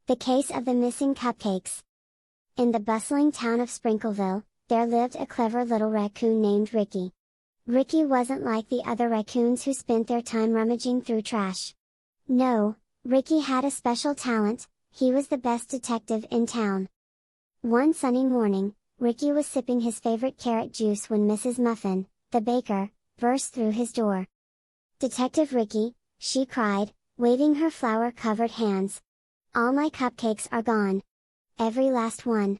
The Case of the Missing Cupcakes. In the bustling town of Sprinkleville, there lived a clever little raccoon named Ricky. Ricky wasn't like the other raccoons who spent their time rummaging through trash. No, Ricky had a special talent. He was the best detective in town. One sunny morning, Ricky was sipping his favorite carrot juice when Mrs. Muffin, the baker, burst through his door. "Detective Ricky," she cried, waving her flour-covered hands. "All my cupcakes are gone. Every last one."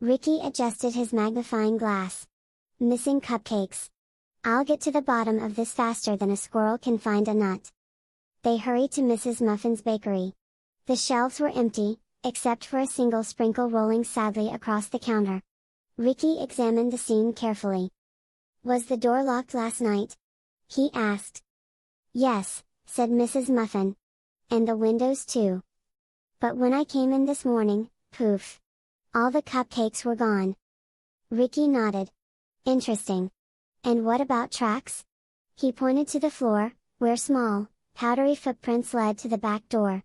Ricky adjusted his magnifying glass. "Missing cupcakes. I'll get to the bottom of this faster than a squirrel can find a nut." They hurried to Mrs. Muffin's bakery. The shelves were empty, except for a single sprinkle rolling sadly across the counter. Ricky examined the scene carefully. "Was the door locked last night?" he asked. "Yes," said Mrs. Muffin. "And the windows too. But when I came in this morning, poof! All the cupcakes were gone." Ricky nodded. "Interesting. And what about tracks?" He pointed to the floor, where small, powdery footprints led to the back door.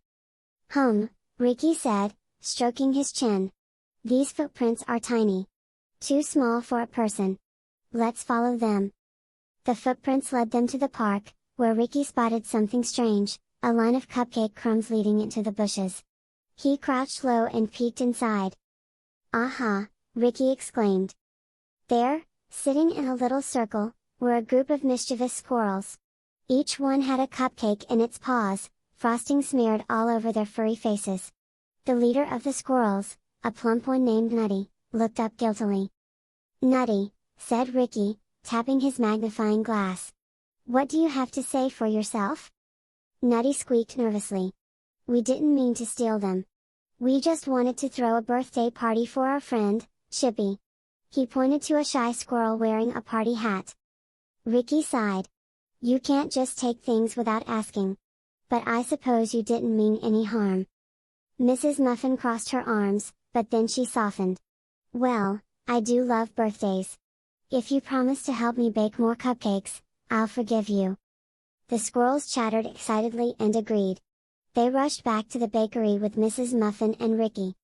Ricky said, stroking his chin. "These footprints are tiny. Too small for a person. Let's follow them." The footprints led them to the park, where Ricky spotted something strange, a line of cupcake crumbs leading into the bushes. He crouched low and peeked inside. "Aha!" Ricky exclaimed. There, sitting in a little circle, were a group of mischievous squirrels. Each one had a cupcake in its paws, frosting smeared all over their furry faces. The leader of the squirrels, a plump one named Nutty, looked up guiltily. "Nutty," said Ricky, tapping his magnifying glass. "What do you have to say for yourself?" Nutty squeaked nervously. "We didn't mean to steal them. We just wanted to throw a birthday party for our friend, Chippy." He pointed to a shy squirrel wearing a party hat. Ricky sighed. "You can't just take things without asking. But I suppose you didn't mean any harm." Mrs. Muffin crossed her arms, but then she softened. "Well, I do love birthdays. If you promise to help me bake more cupcakes, I'll forgive you." The squirrels chattered excitedly and agreed. They rushed back to the bakery with Mrs. Muffin and Ricky.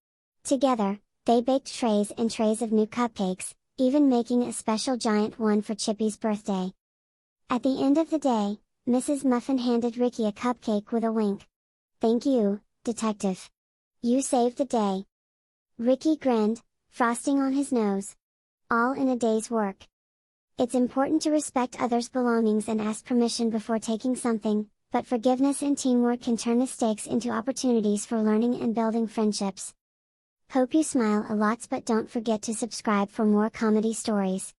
Together, they baked trays and trays of new cupcakes, even making a special giant one for Chippy's birthday. At the end of the day, Mrs. Muffin handed Ricky a cupcake with a wink. "Thank you, Detective. You saved the day." Ricky grinned, frosting on his nose. All in a day's work. It's important to respect others' belongings and ask permission before taking something, but forgiveness and teamwork can turn mistakes into opportunities for learning and building friendships. Hope you smile a lot, but don't forget to subscribe for more comedy stories.